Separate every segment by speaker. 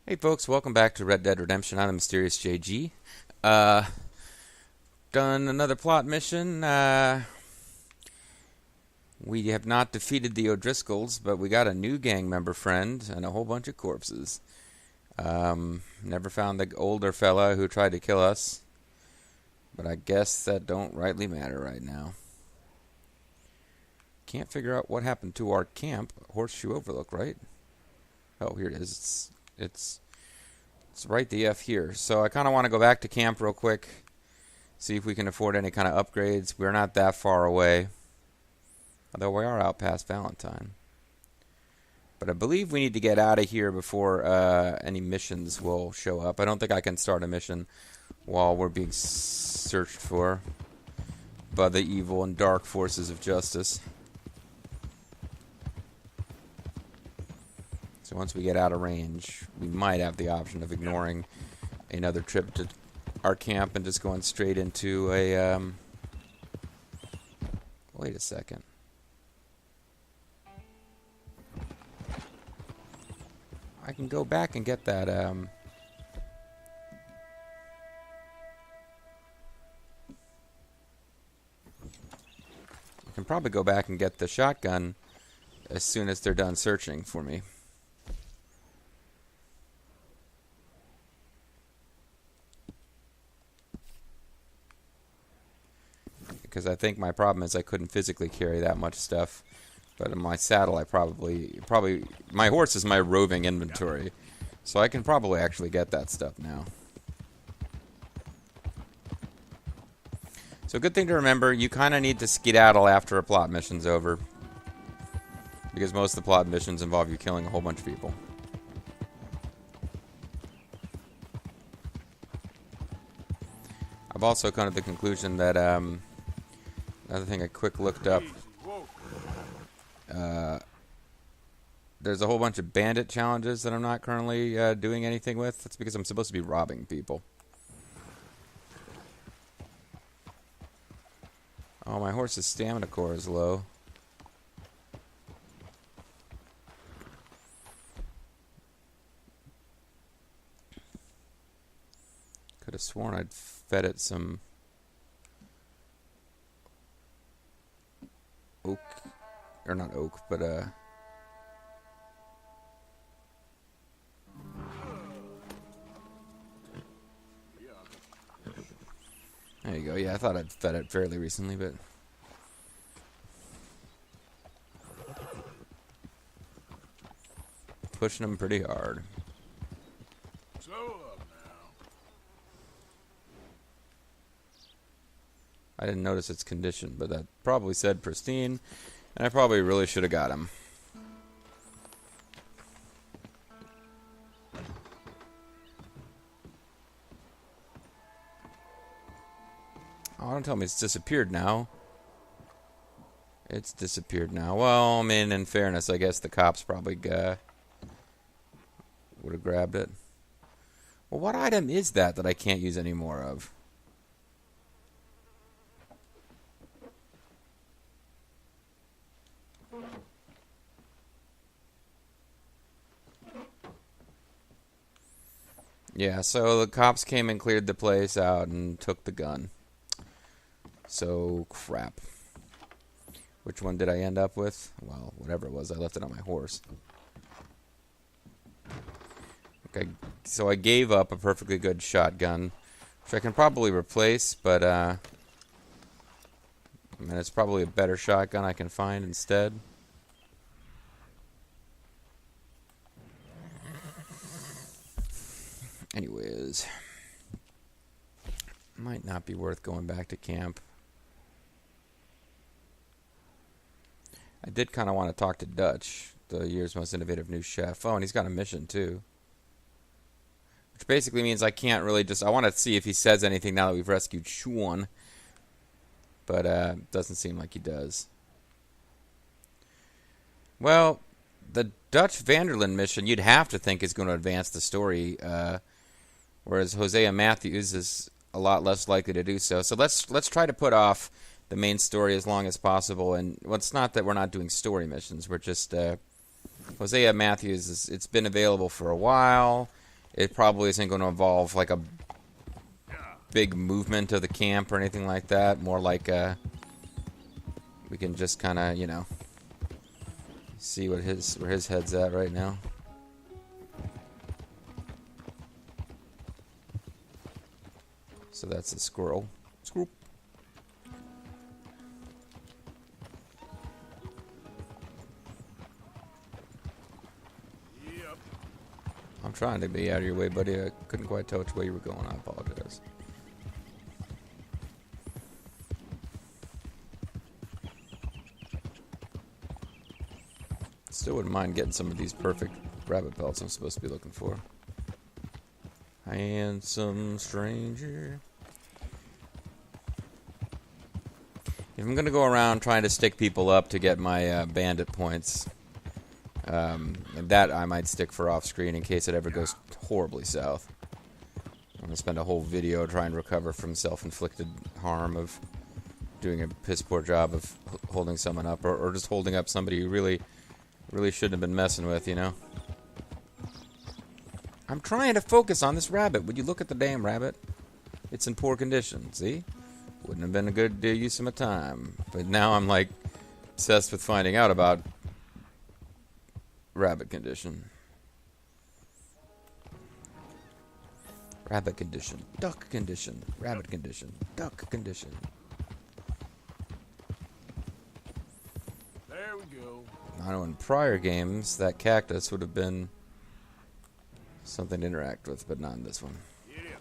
Speaker 1: Hey folks, welcome back to Red Dead Redemption. I'm the Mysterious JG. Uh, Done another plot mission. We have not defeated the O'Driscolls, but we got a new gang member friend and a whole bunch of corpses. Never found the older fella who tried to kill us, but I guess that don't rightly matter right now. Can't figure out what happened to our camp, Horseshoe Overlook, right? Oh, here it is. It's right the F here. So I kind of want to go back to camp real quick, see if we can afford any kind of upgrades. We're not that far away, although we are out past Valentine. But I believe we need to get out of here before any missions will show up. I don't think I can start a mission while we're being searched for by the evil and dark forces of justice. So once we get out of range, we might have the option of ignoring another trip to our camp and just going straight into a, wait a second. I can go back and get that, I can probably go back and get the shotgun as soon as they're done searching for me. Because I think my problem is I couldn't physically carry that much stuff. But in my saddle, I probably my horse is my roving inventory. So I can probably actually get that stuff now. So good thing to remember, you kind of need to skedaddle after a plot mission's over. Because most of the plot missions involve you killing a whole bunch of people. I've also come to the conclusion that, another thing I quick looked up, there's a whole bunch of bandit challenges that I'm not currently doing anything with. That's because I'm supposed to be robbing people. Oh, my horse's stamina core is low. Could have sworn I'd fed it some oak, or not oak, but there you go. Yeah, I thought I'd fed it fairly recently, but pushing them pretty hard. I didn't notice its condition, but that probably said pristine, and I probably really should have got him. Oh, don't tell me it's disappeared now. It's disappeared now. Well, I mean, in fairness, I guess the cops probably would have grabbed it. Well, what item is that I can't use any more of? Yeah, so the cops came and cleared the place out and took the gun. So, crap. Which one did I end up with? Well, whatever it was, I left it on my horse. Okay, so I gave up a perfectly good shotgun, which I can probably replace, but, I mean, it's probably a better shotgun I can find instead. Anyways, might not be worth going back to camp. I did kind of want to talk to Dutch, the year's most innovative new chef. Oh, and he's got a mission too. Which basically means I can't really I want to see if he says anything now that we've rescued Sean. But doesn't seem like he does. Well, the Dutch Vanderlyn mission you'd have to think is going to advance the story, whereas Hosea Matthews is a lot less likely to do so. So let's try to put off the main story as long as possible. And well, it's not that we're not doing story missions. We're just Hosea Matthews it's been available for a while. it probably isn't going to involve like a big movement of the camp or anything like that. More like we can just kind of, you know, see what where his head's at right now. So that's a squirrel. Squirrel.
Speaker 2: Yep.
Speaker 1: I'm trying to be out of your way, buddy. I couldn't quite tell which way you were going. I apologize. Still wouldn't mind getting some of these perfect rabbit pelts I'm supposed to be looking for. Handsome stranger. If I'm going to go around trying to stick people up to get my bandit points, that I might stick for off-screen in case it ever goes horribly south. I'm going to spend a whole video trying to recover from self-inflicted harm of doing a piss-poor job of holding someone up, or just holding up somebody who really shouldn't have been messing with, you know? I'm trying to focus on this rabbit. Would you look at the damn rabbit? It's in poor condition, see? Wouldn't have been a good use of my time. But now I'm, like, obsessed with finding out about rabbit condition. Rabbit condition. Duck condition. Rabbit condition. Duck condition.
Speaker 2: There we go.
Speaker 1: I know in prior games, that cactus would have been something to interact with, but not in this one.
Speaker 2: Yeah.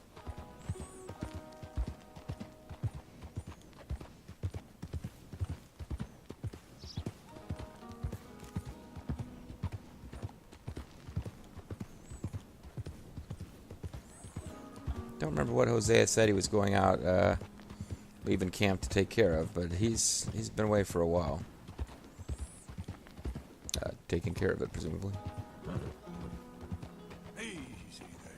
Speaker 1: Don't remember what Hosea said he was going out, leaving camp to take care of, but he's been away for a while. Taking care of it, presumably.
Speaker 2: Easy there.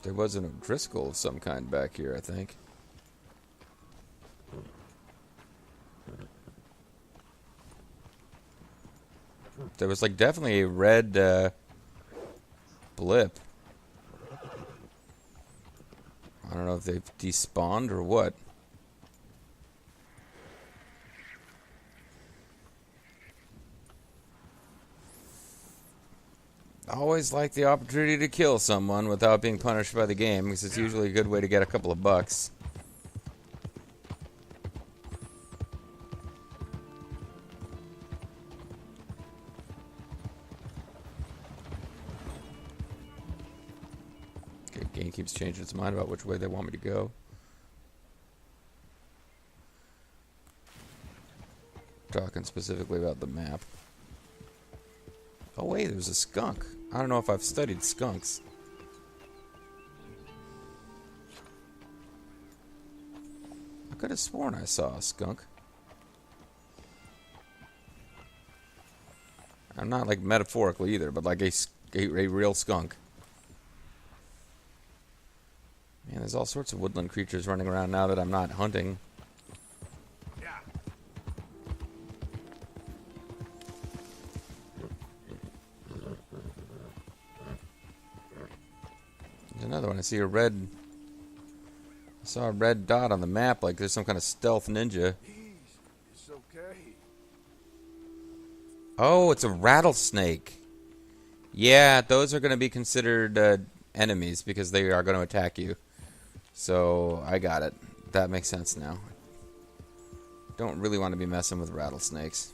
Speaker 1: There was an O'Driscoll of some kind back here, I think. There was, like, definitely a red, blip. I don't know if they've despawned or what. Always like the opportunity to kill someone without being punished by the game, because it's usually a good way to get a couple of bucks. Okay, game keeps changing its mind about which way they want me to go. Talking specifically about the map. Oh wait, there's a skunk. I don't know if I've studied skunks. I could have sworn I saw a skunk. I'm not like metaphorically either, but like a real skunk. Man, there's all sorts of woodland creatures running around now that I'm not hunting. Another one. I see a red. I saw a red dot on the map, like there's some kind of stealth ninja.
Speaker 2: It's okay.
Speaker 1: Oh, it's a rattlesnake. Yeah, those are going to be considered enemies because they are going to attack you. So I got it. That makes sense now. Don't really want to be messing with rattlesnakes.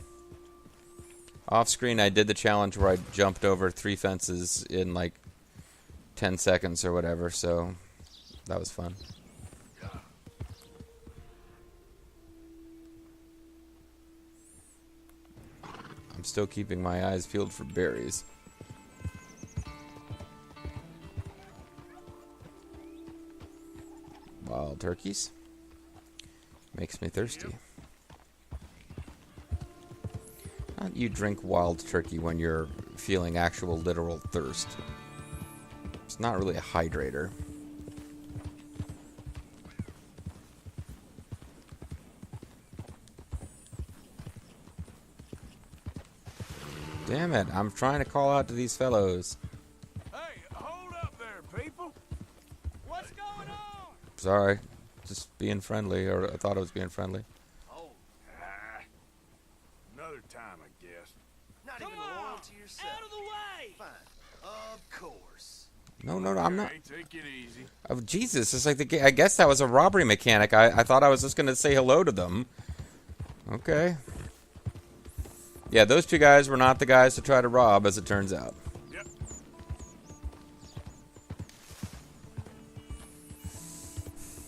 Speaker 1: Off screen, I did the challenge where I jumped over 3 fences in like 10 seconds or whatever, so that was fun. I'm still keeping my eyes peeled for berries. Wild turkeys. Makes me thirsty. Not you drink wild turkey when you're feeling actual literal thirst. It's not really a hydrator. Damn it, I'm trying to call out to these fellows.
Speaker 2: Hey, hold up there, people.
Speaker 3: What's going on?
Speaker 1: Sorry, just being friendly, or I thought I was being friendly.
Speaker 3: Oh,
Speaker 2: Another time, I guess.
Speaker 4: Not
Speaker 3: come
Speaker 4: even
Speaker 3: on!
Speaker 4: loyal to yourself.
Speaker 3: Out of the way!
Speaker 4: Fine. Of course.
Speaker 1: No, I'm not.
Speaker 2: Okay, take it easy.
Speaker 1: Oh, Jesus, it's like I guess that was a robbery mechanic. I thought I was just going to say hello to them. Okay. Yeah, those two guys were not the guys to try to rob, as it turns out.
Speaker 2: Yep.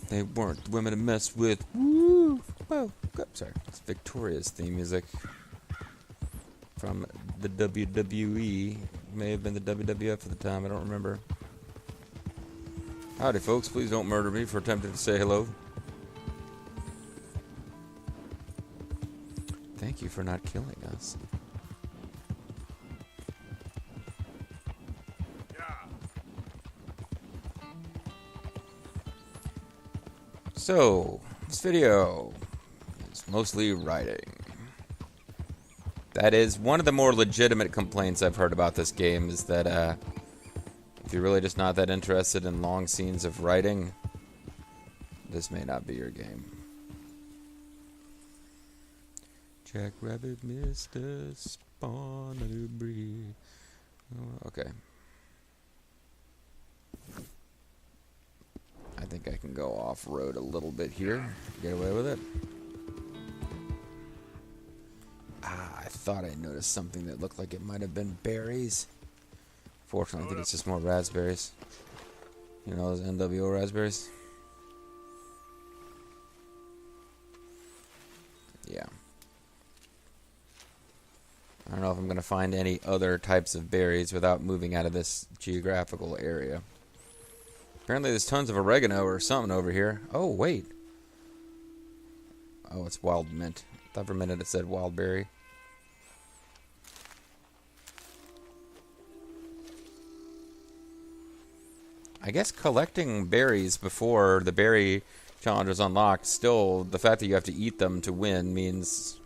Speaker 1: They weren't the women to mess with. Woo! Whoa. Sorry. It's Victoria's theme music from the WWE. May have been the WWF at the time. I don't remember. Howdy, folks. Please don't murder me for attempting to say hello. Thank you for not killing us.
Speaker 2: Yeah.
Speaker 1: So, this video is mostly writing. That is one of the more legitimate complaints I've heard about this game, is that if you're really just not that interested in long scenes of writing, this may not be your game. Jackrabbit, Mr. Spawn a new breed. Oh, okay. I think I can go off-road a little bit here. Get away with it. I thought I noticed something that looked like it might have been berries. Fortunately, I think it's just more raspberries. You know those NWO raspberries? Yeah. I don't know if I'm going to find any other types of berries without moving out of this geographical area. Apparently there's tons of oregano or something over here. Oh, wait. Oh, it's wild mint. I thought for a minute it said wild berry. I guess collecting berries before the berry challenge is unlocked, still, the fact that you have to eat them to win means...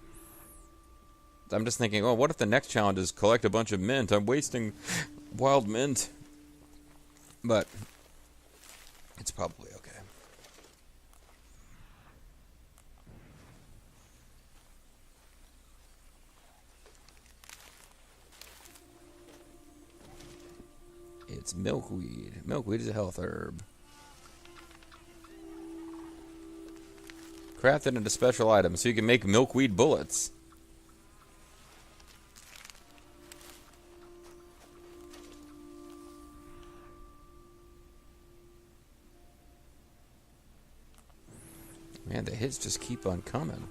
Speaker 1: I'm just thinking, oh, what if the next challenge is collect a bunch of mint? I'm wasting wild mint. But it's probably okay. It's milkweed. Milkweed is a health herb. Crafted into special items so you can make milkweed bullets. Man, the hits just keep on coming.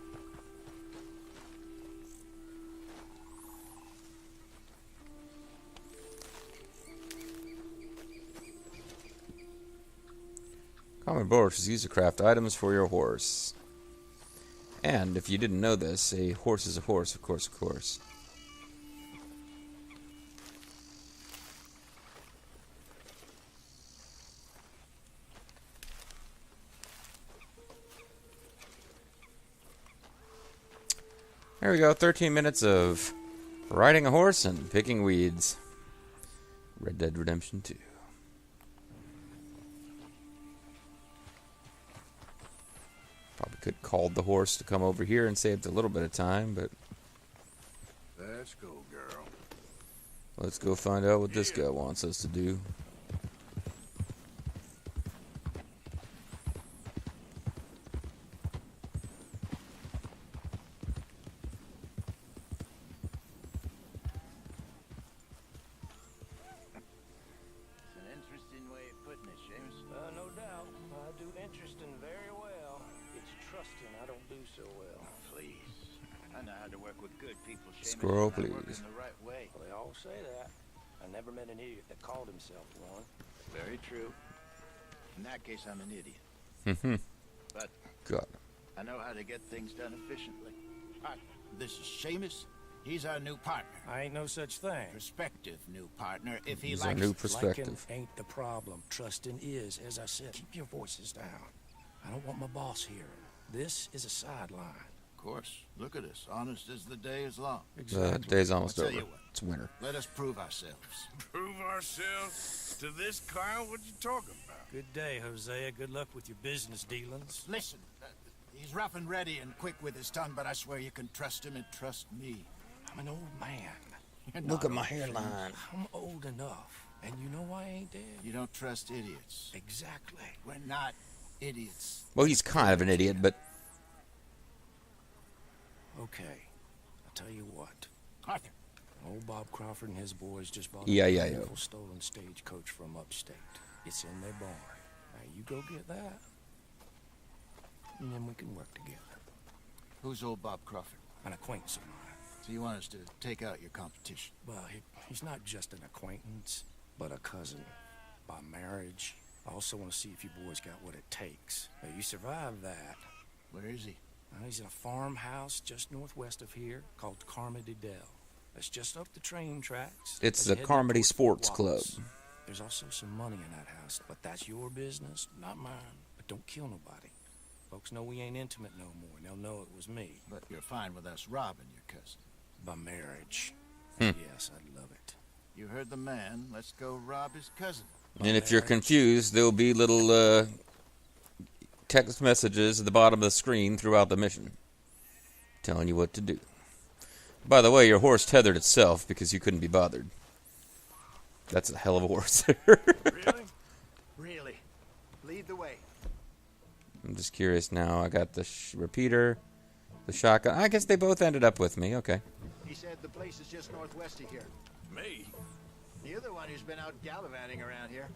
Speaker 1: Common Boros is used to craft items for your horse. And if you didn't know this, a horse is a horse, of course, of course. There we go, 13 minutes of riding a horse and picking weeds. Red Dead Redemption 2. Probably could have called the horse to come over here and saved a little bit of time, but
Speaker 2: Let's go, girl.
Speaker 1: let's go find out what this guy wants us to do.
Speaker 4: It's an interesting way of putting it, Seamus.
Speaker 5: No doubt. I do interesting very well. It's trusting I don't do so well.
Speaker 4: Please. I know how to work with good people, Seamus.
Speaker 1: Squirrel,
Speaker 4: and I work
Speaker 1: please.
Speaker 4: in the right way.
Speaker 5: Well, they all say that. I never met an idiot that called himself one.
Speaker 4: Very true. In that case, I'm an idiot. But
Speaker 1: God.
Speaker 4: I know how to get things done efficiently.
Speaker 6: Hi, this is Seamus. He's our new partner.
Speaker 5: I ain't no such thing.
Speaker 6: Prospective new partner, if he
Speaker 1: He's our
Speaker 6: likes
Speaker 1: new
Speaker 6: it.
Speaker 1: perspective.
Speaker 5: Liking ain't the problem. Trusting is. As I said, keep your voices down. I don't want my boss hearing. This is a sideline.
Speaker 6: course. Look at us. Honest as the day is long.
Speaker 1: The day's almost
Speaker 6: I'll
Speaker 1: over.
Speaker 6: tell you what.
Speaker 1: It's winter.
Speaker 6: Let us prove ourselves.
Speaker 2: Prove ourselves to this clown? What you talking about?
Speaker 5: Good day, Hosea. Good luck with your business dealings.
Speaker 6: Listen, he's rough and ready and quick with his tongue, but I swear you can trust him and trust me.
Speaker 5: I'm an old man.
Speaker 6: You're
Speaker 1: Look
Speaker 6: not
Speaker 1: at my
Speaker 6: old,
Speaker 1: hairline.
Speaker 5: I'm old enough. And you know why I ain't dead?
Speaker 6: You don't trust idiots.
Speaker 5: Exactly.
Speaker 6: We're not idiots.
Speaker 1: Well, he's kind of an idiot, but
Speaker 5: Okay. I'll tell you what.
Speaker 6: Arthur,
Speaker 5: Old Bob Crawford and his boys just bought
Speaker 1: Yeah,
Speaker 5: a
Speaker 1: yeah,
Speaker 5: beautiful
Speaker 1: yeah.
Speaker 5: stolen stagecoach from upstate. It's in their barn. Now you go get that, and then we can work together.
Speaker 6: who's old Bob Crawford?
Speaker 5: An acquaintance of mine.
Speaker 6: So you want us to take out your competition?
Speaker 5: Well, he's not just an acquaintance, but a cousin. By marriage. I also want to see if you boys got what it takes. Now, you survive that.
Speaker 6: Where is he?
Speaker 5: He's in a farmhouse just northwest of here called Carmody Dell. That's just up the train tracks.
Speaker 1: it's
Speaker 5: as
Speaker 1: the
Speaker 5: you head up
Speaker 1: Carmody
Speaker 5: towards
Speaker 1: Sports
Speaker 5: Fort
Speaker 1: Club.
Speaker 5: Wallace. There's also some money in that house, but that's your business, not mine. But don't kill nobody. Folks know we ain't intimate no more, and they'll know it was me.
Speaker 6: But you're fine with us robbing your cousin.
Speaker 5: By marriage.
Speaker 1: Hmm.
Speaker 5: Yes, I'd love it.
Speaker 6: You heard the man. Let's go rob his cousin.
Speaker 1: And if you're confused, there'll be little text messages at the bottom of the screen throughout the mission telling you what to do. By the way, your horse tethered itself because you couldn't be bothered. That's a hell of a horse.
Speaker 2: Really?
Speaker 4: Really? Lead the way.
Speaker 1: I'm just curious now. I got the repeater, the shotgun. I guess they both ended up with me. Okay.
Speaker 4: He said the place is just northwest of here.
Speaker 2: Me?
Speaker 4: You're the one who's been out gallivanting around here.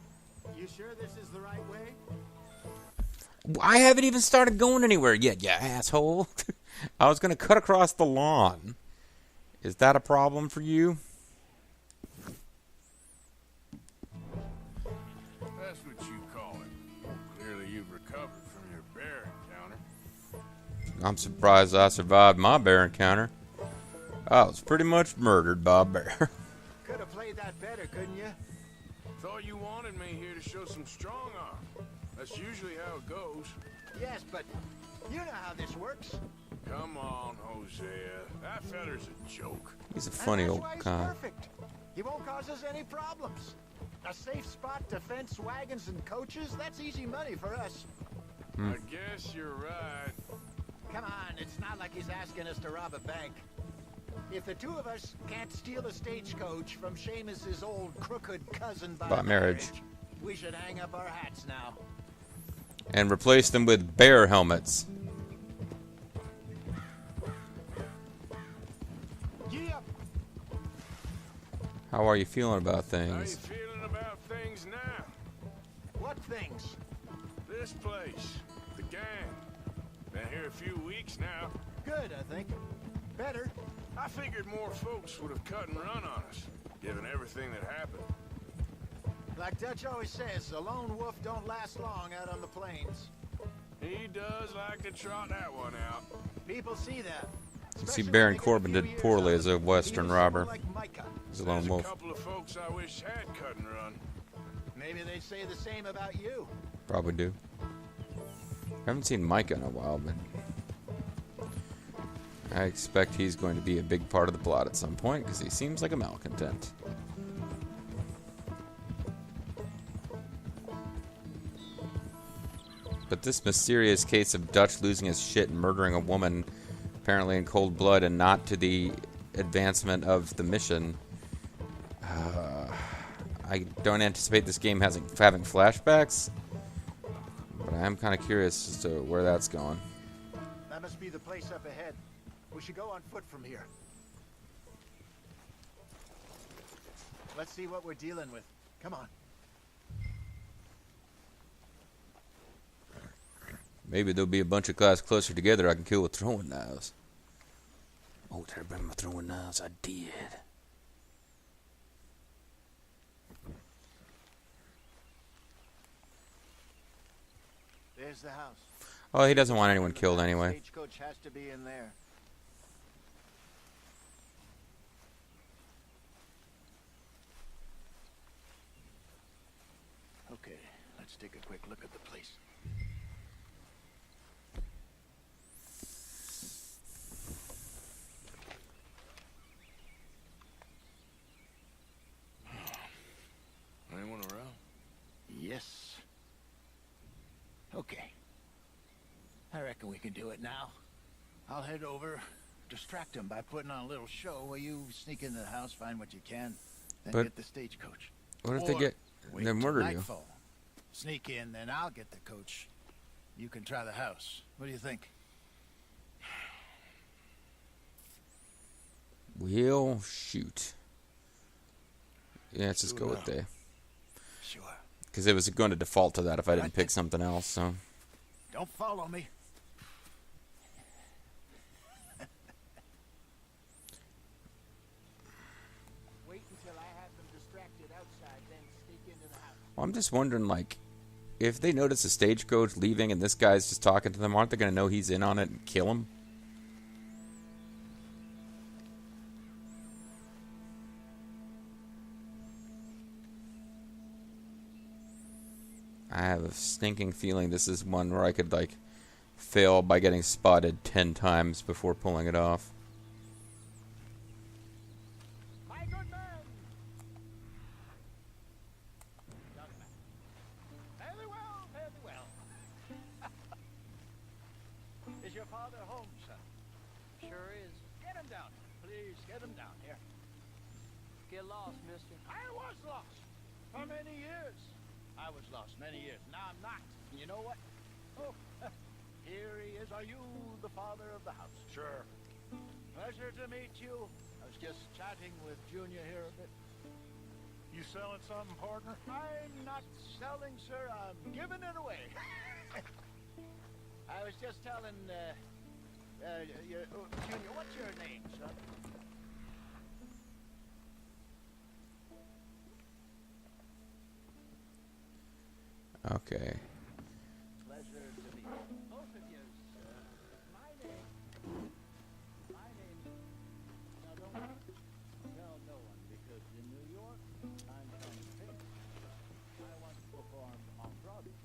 Speaker 4: You sure this is the right way?
Speaker 1: I haven't even started going anywhere yet, you asshole. I was going to cut across the lawn. Is that a problem for you?
Speaker 2: That's what you call it. Clearly you've recovered from your bear encounter.
Speaker 1: I'm surprised I survived my bear encounter. I was pretty much murdered by a bear.
Speaker 4: Could have played that better, couldn't you?
Speaker 2: Thought you wanted me here to show some strong arm. That's usually how it goes.
Speaker 4: Yes, but you know how this works.
Speaker 2: Come on, Hosea. That feller's a joke.
Speaker 1: He's a funny
Speaker 4: and
Speaker 1: old
Speaker 4: that's why he's
Speaker 1: guy.
Speaker 4: perfect. He won't cause us any problems. A safe spot to fence wagons and coaches, that's easy money for us.
Speaker 2: I guess you're right.
Speaker 4: Come on, it's not like he's asking us to rob a bank. If the two of us can't steal a stagecoach from Seamus's old crooked cousin by
Speaker 1: marriage,
Speaker 4: we should hang up our hats now.
Speaker 1: And replace them with bear helmets.
Speaker 4: Gee up!
Speaker 1: How are you feeling about
Speaker 2: How you
Speaker 1: things?
Speaker 2: feeling about things now?
Speaker 4: What things?
Speaker 2: This place. The gang. Been here a few weeks now.
Speaker 4: Good, I think. Better.
Speaker 2: I figured more folks would have cut and run on us, given everything that happened.
Speaker 4: Like Dutch always says, a lone wolf don't last long out on the plains.
Speaker 2: He does like to trot that one out.
Speaker 4: People see that.
Speaker 1: You see,
Speaker 4: Especially
Speaker 1: Baron
Speaker 4: when they get
Speaker 1: Corbin
Speaker 4: a few
Speaker 1: did
Speaker 4: years
Speaker 1: poorly
Speaker 4: out
Speaker 1: as
Speaker 4: of
Speaker 1: a
Speaker 4: it.
Speaker 1: Western
Speaker 4: Even
Speaker 1: robber.
Speaker 4: someone like Micah.
Speaker 1: He's a lone
Speaker 2: There's a
Speaker 1: wolf.
Speaker 2: couple of folks I wish had cut and run.
Speaker 4: Maybe they'd say the same about you.
Speaker 1: Probably do. I haven't seen Micah in a while, but I expect he's going to be a big part of the plot at some point because he seems like a malcontent. But this mysterious case of Dutch losing his shit and murdering a woman, apparently in cold blood and not to the advancement of the mission, I don't anticipate this game having flashbacks, but I am kind of curious as to where that's going.
Speaker 4: That must be the place up ahead. We should go on foot from here. Let's see what we're dealing with. Come on.
Speaker 1: Maybe there'll be a bunch of guys closer together I can kill with throwing knives. Oh, did I bring my throwing knives? I did.
Speaker 4: There's the house.
Speaker 1: Oh, he doesn't want anyone killed anyway.
Speaker 4: Stagecoach has to be in there. Okay, let's take a quick look at the place.
Speaker 6: can do it now. I'll head over, distract him by putting on a little show while you sneak into the house, find what you can, then
Speaker 1: But
Speaker 6: get the stagecoach.
Speaker 1: What if they
Speaker 6: Or
Speaker 1: get
Speaker 6: wait
Speaker 1: they
Speaker 6: till
Speaker 1: murder you?
Speaker 6: nightfall. Sneak in, then I'll get the coach. You can try the house. What do you think?
Speaker 1: We'll shoot. Yeah, let's just go with
Speaker 6: Well.
Speaker 1: they.
Speaker 6: Sure.
Speaker 1: Because it was going to default to that if I didn't pick something else. So
Speaker 6: Don't follow me.
Speaker 4: Wait until I have them distracted outside, then sneak into the house.
Speaker 1: well, I'm just wondering, like, if they notice a stagecoach leaving and this guy's just talking to them, aren't they going to know he's in on it and kill him? I have a stinking feeling this is one where I could, like, fail by getting spotted 10 times before pulling it off.
Speaker 4: My good man! Young man. Fairly well, fairly well. Is your father home, son?
Speaker 3: Sure is.
Speaker 4: Get him down. Please, get him down here.
Speaker 3: Get lost, mister.
Speaker 4: I was lost for many years. I was lost many years. Now I'm not. And you know what? Oh, here he is. Are you the father of the house?
Speaker 6: Sure.
Speaker 4: Pleasure to meet you. I was just chatting with Junior here a bit.
Speaker 6: You selling something, partner?
Speaker 4: I'm not selling, sir. I'm giving it away. I was just telling, Junior, what's your name, son?
Speaker 1: Okay.
Speaker 4: Pleasure to meet you. Both of you, sir. My name. Now don't tell no one because in New York, I'm from Phoenix. I once performed on Broadway.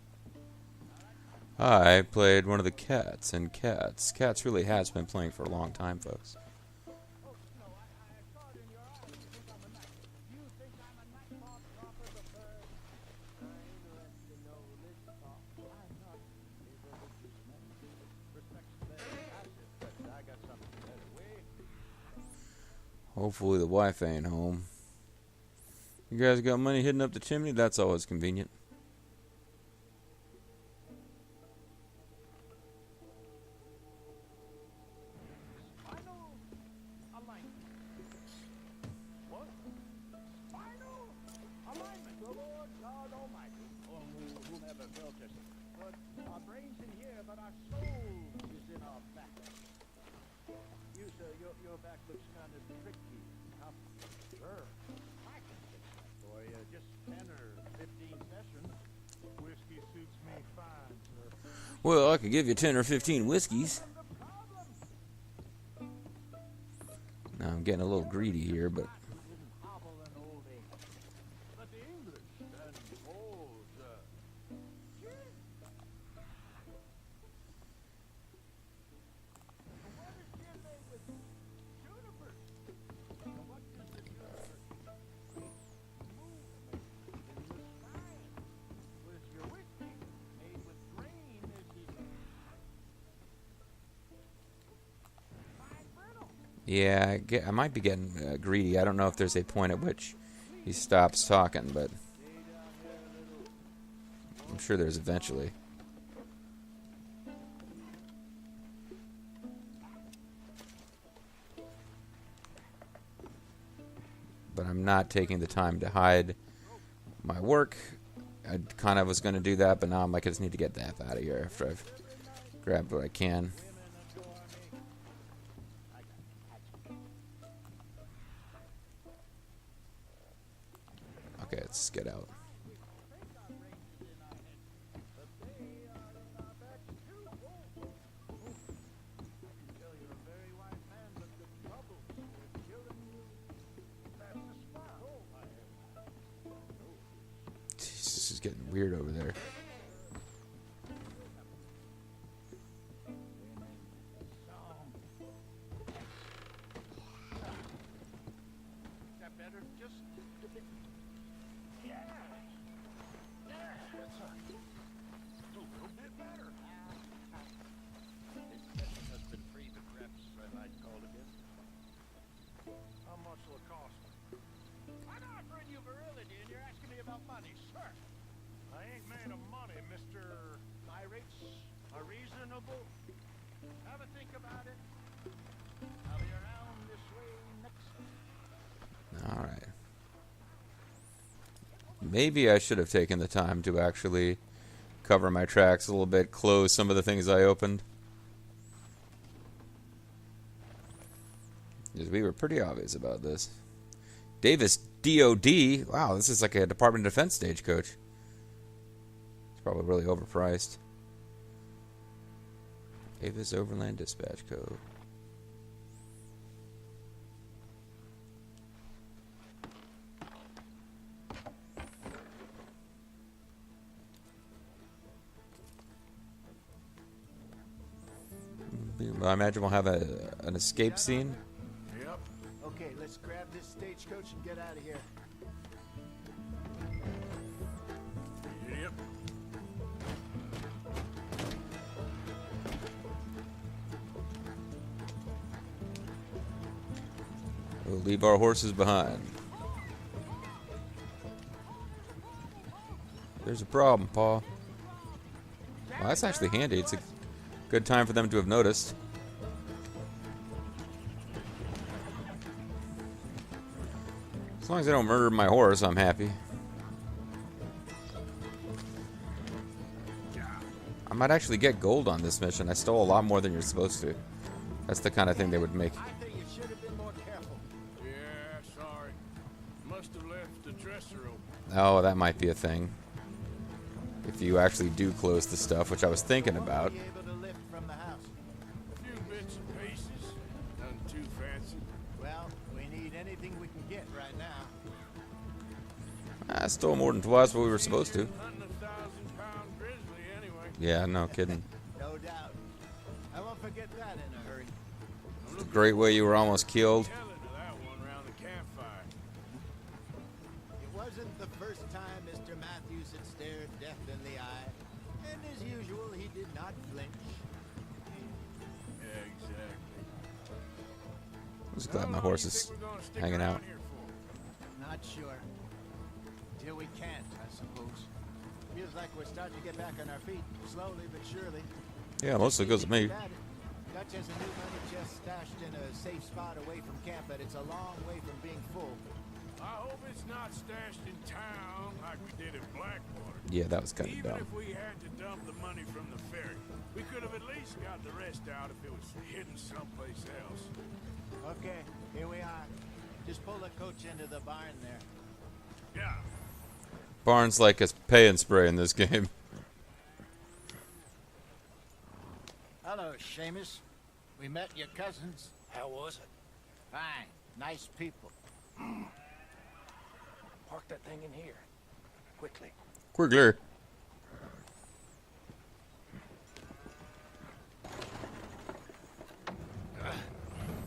Speaker 1: I played one of the Cats in Cats. Cats really has been playing for a long time, folks.
Speaker 4: Oh, no, I saw it in your eyes. You think I'm a night. You think I'm a night moth dropper the bird? I'm interested to know religious talk. I'm not a religious man. Respect's very passive, but I got something better way.
Speaker 1: Hopefully the wife ain't home. You guys got money hidden up the chimney? That's always convenient.
Speaker 4: Final alignment. What? Final alignment. The Lord God Almighty, or whomever built us. But our brains in here, but our soul is in our back. You, sir, your back looks kind of tricky. How? Sure. I can fix that for you. Just 10 or 15 sessions.
Speaker 6: Whiskey suits me fine, sir.
Speaker 1: Well, I could give you 10 or 15 whiskeys. Now I'm getting a little greedy here, but
Speaker 4: Hobble an old age. But the English and old, gin. What is gin made with? Juniper. What does the juniper creates movement in the spine? Was your whiskey made with grain as he fine brittle?
Speaker 1: yeah, I might be getting greedy. I don't know if there's a point at which he stops talking, but I'm sure there's eventually. But I'm not taking the time to hide my work. I kind of was going to do that, but now I'm like, I just need to get the F out of here after I've grabbed what I can. Okay, let's get out. Jeez, this is getting weird over there.
Speaker 4: Is that better? Just a bit. Yeah. Yeah. That's a little bit better. Mr. My rates are reasonable. Have a think about it. I'll be around this way next.
Speaker 1: All right. Maybe I should have taken the time to actually cover my tracks a little bit, close some of the things I opened. Because we were pretty obvious about this. Davis DOD. Wow, this is like a Department of Defense stagecoach. It's probably really overpriced. Davis Overland Dispatch Code. I imagine we'll have an escape scene.
Speaker 2: Yep.
Speaker 6: Okay, let's grab this stagecoach and get out of here.
Speaker 2: Yep.
Speaker 1: We'll leave our horses behind. There's a problem, Paul. Well, that's actually handy. It's a good time for them to have noticed. As long as they don't murder my horse, I'm happy. I might actually get gold on this mission. I stole a lot more than you're supposed to. That's the kind of thing they would make.
Speaker 6: I think you should have been more careful.
Speaker 2: Yeah, sorry. Must have left the dresser open.
Speaker 1: Oh, that might be a thing. If you actually do close the stuff, which I was thinking about.
Speaker 6: Be able to lift from the house.
Speaker 2: A few bits and pieces. Nothing too fancy.
Speaker 6: Well, we need anything we can get right now.
Speaker 1: I stole more than twice what we were supposed to.
Speaker 2: Hunting a 1,000-pound grizzly anyway.
Speaker 1: Yeah, no kidding.
Speaker 6: No doubt. I won't forget that in a hurry.
Speaker 1: The great way you were almost killed.
Speaker 2: Yelling to that one around the campfire.
Speaker 6: It wasn't the first time Mr. Matthews had stared death in the eye. And as usual, he did not flinch.
Speaker 2: Yeah, exactly.
Speaker 1: I'm just glad my
Speaker 2: How long
Speaker 1: horse
Speaker 2: you
Speaker 1: is
Speaker 2: think we're gonna stick
Speaker 1: hanging
Speaker 2: around
Speaker 1: out.
Speaker 2: here for?
Speaker 6: Not sure. Till we can't, I suppose. Feels like we're starting to get back on our feet, slowly but surely.
Speaker 1: Yeah, mostly because of me.
Speaker 6: Keep at it. Dutch has a new money chest stashed in a safe spot away from camp, but it's a long way from being full.
Speaker 2: I hope it's not stashed in town like we did in Blackwater.
Speaker 1: Yeah, that was kind of
Speaker 2: Even
Speaker 1: dumb.
Speaker 2: if we had to dump the money from the ferry, we could have at least got the rest out if it was hidden someplace else.
Speaker 6: Okay, here we are. Just pull the coach into the barn there.
Speaker 2: Yeah.
Speaker 1: Barnes like a pay and spray in this game.
Speaker 6: Hello, Seamus. We met your cousins.
Speaker 5: How was it?
Speaker 6: Fine. Nice people.
Speaker 5: Park that thing in here. Quickly.
Speaker 1: Quickler.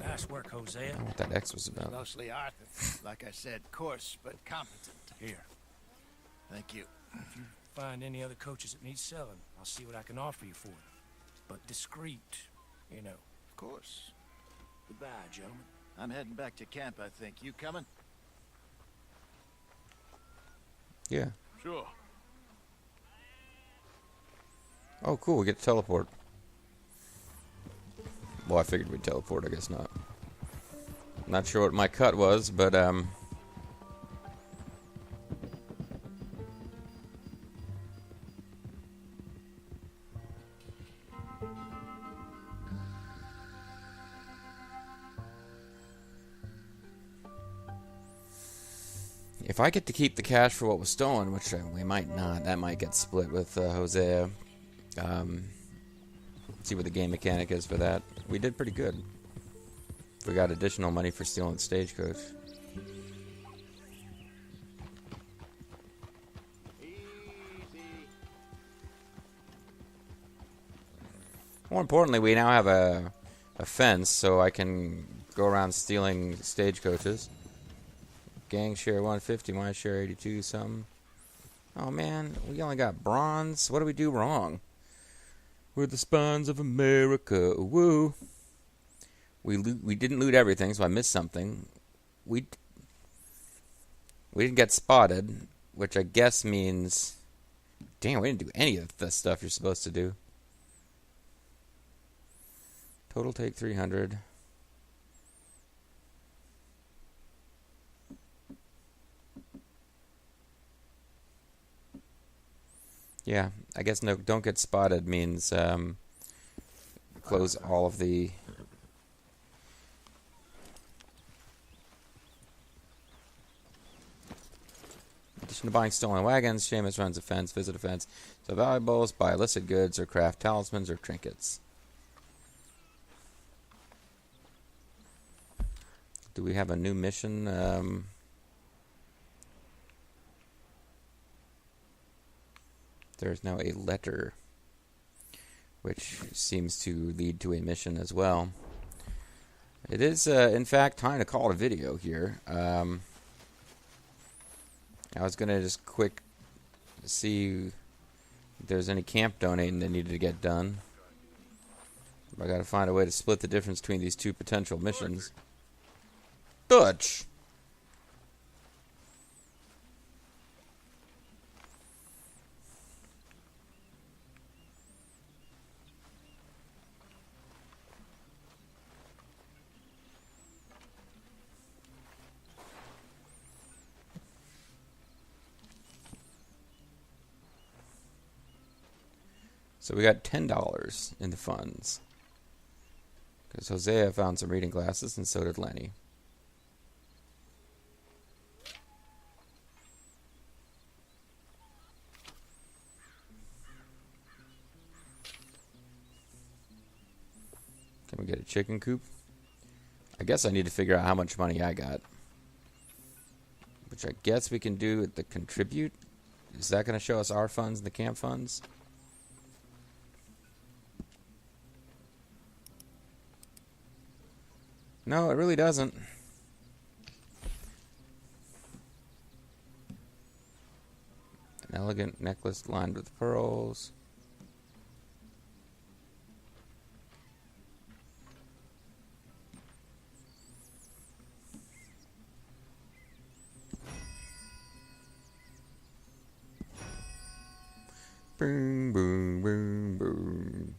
Speaker 5: Nice work, Hosea.
Speaker 1: I don't know what that X was about.
Speaker 6: Mostly Arthur. Like I said, coarse but competent.
Speaker 5: Here.
Speaker 6: Thank you.
Speaker 5: Find any other coaches that need selling. I'll see what I can offer you for them. But discreet, you know.
Speaker 6: Of course.
Speaker 5: Goodbye, gentlemen.
Speaker 6: I'm heading back to camp, I think. You coming?
Speaker 1: Yeah.
Speaker 2: Sure.
Speaker 1: Oh, cool. We get to teleport. Well, I figured we'd teleport. I guess not. Not sure what my cut was, but if I get to keep the cash for what was stolen, which we might not, that might get split with Hosea. See what the game mechanic is for that. We did pretty good. We got additional money for stealing the stagecoach.
Speaker 6: Easy.
Speaker 1: More importantly, we now have a fence, so I can go around stealing stagecoaches. Gang share 150, my share 82 something. Oh man, we only got bronze. What do we do wrong? We're the spawns of America. Woo. We didn't loot everything, so I missed something. We didn't get spotted, which I guess means Damn, we didn't do any of the stuff you're supposed to do. Total take 300. Yeah, I guess no, don't get spotted means close all of the... In addition to buying stolen wagons, Seamus runs a fence, visit a fence, sell valuables, buy illicit goods, or craft talismans or trinkets. Do we have a new mission? There's now a letter, which seems to lead to a mission as well. It is, in fact, time to call it a video here. I was going to just quick see if there's any camp donating that needed to get done. I got to find a way to split the difference between these two potential missions. Butch! So we got $10 in the funds. Because Hosea found some reading glasses, and so did Lenny. Can we get a chicken coop? I guess I need to figure out how much money I got. Which I guess we can do at the contribute. Is that going to show us our funds and the camp funds? No, it really doesn't. An elegant necklace lined with pearls. Boom, boom, boom, boom.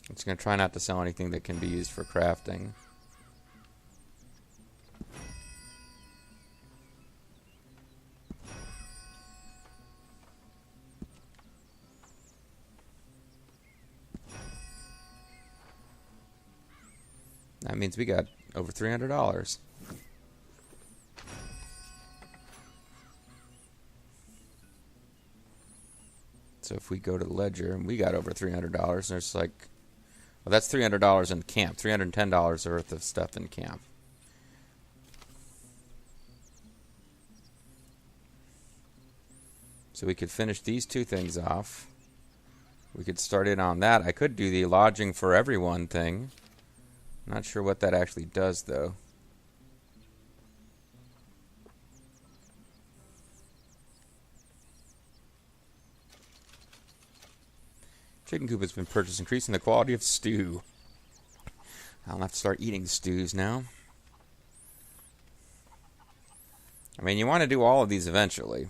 Speaker 1: I'm just going to try not to sell anything that can be used for crafting. That means we got over $300. So if we go to the ledger, and we got over $300, there's like... Well, that's $300 in camp. $310 worth of stuff in camp. So we could finish these two things off. We could start in on that. I could do the lodging for everyone thing. I'm not sure what that actually does, though. Chicken coop has been purchased, increasing the quality of stew. I'll have to start eating stews now. I mean, you want to do all of these eventually.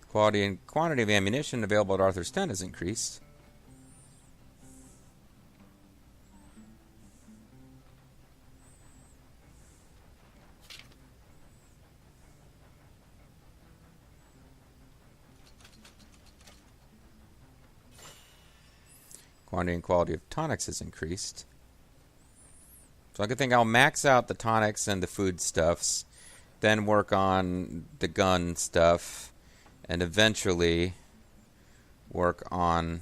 Speaker 1: Quality and quantity of ammunition available at Arthur's tent has increased. Quantity and quality of tonics has increased. So I could think I'll max out the tonics and the food stuffs, then work on the gun stuff, and eventually work on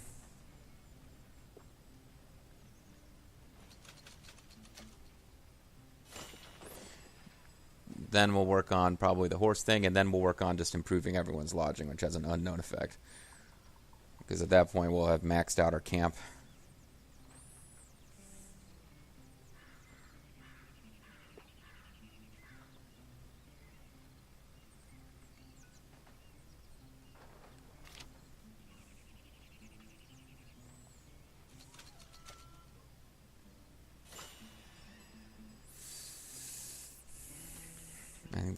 Speaker 1: then we'll work on probably the horse thing, and then we'll work on just improving everyone's lodging, which has an unknown effect. Because at that point we'll have maxed out our camp.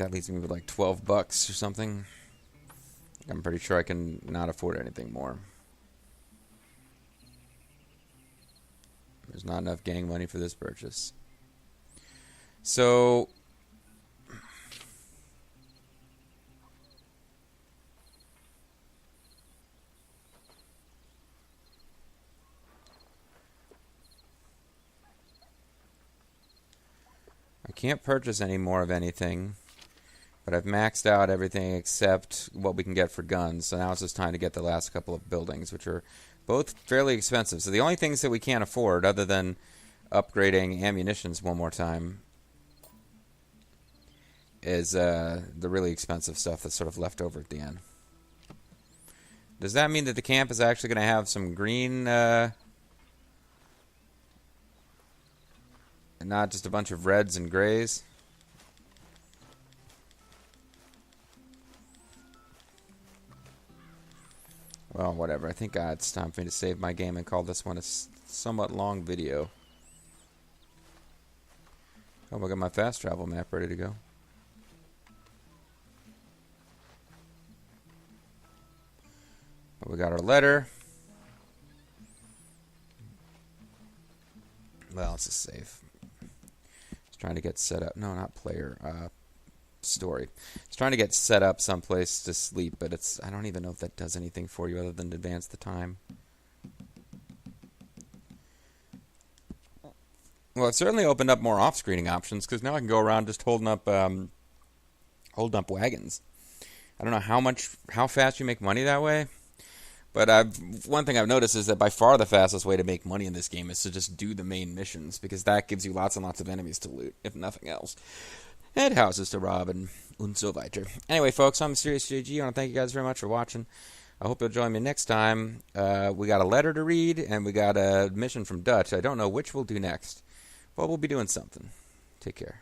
Speaker 1: that leaves me with like $12 or something. I'm pretty sure I can not afford anything more. There's not enough gang money for this purchase. So I can't purchase any more of anything, but I've maxed out everything except what we can get for guns. So now it's just time to get the last couple of buildings, which are both fairly expensive. So the only things that we can't afford, other than upgrading ammunitions one more time, is the really expensive stuff that's sort of left over at the end. Does that mean that the camp is actually going to have some green, not just a bunch of reds and grays? Well, whatever. I think it's time for me to save my game and call this one a somewhat long video. Oh, I got my fast travel map ready to go. We got our letter. Well, it's just save. Just trying to get set up. No, not player. Story. It's trying to get set up someplace to sleep, but I don't even know if that does anything for you other than advance the time. Well, it certainly opened up more off-screening options, because now I can go around just holding up wagons. I don't know how fast you make money that way, but one thing I've noticed is that by far the fastest way to make money in this game is to just do the main missions, because that gives you lots and lots of enemies to loot, if nothing else. And houses to rob and so weiter. Anyway, folks, I'm Mysterious JG. I want to thank you guys very much for watching. I hope you'll join me next time. We got a letter to read, and we got a mission from Dutch. I don't know which we'll do next, but we'll be doing something. Take care.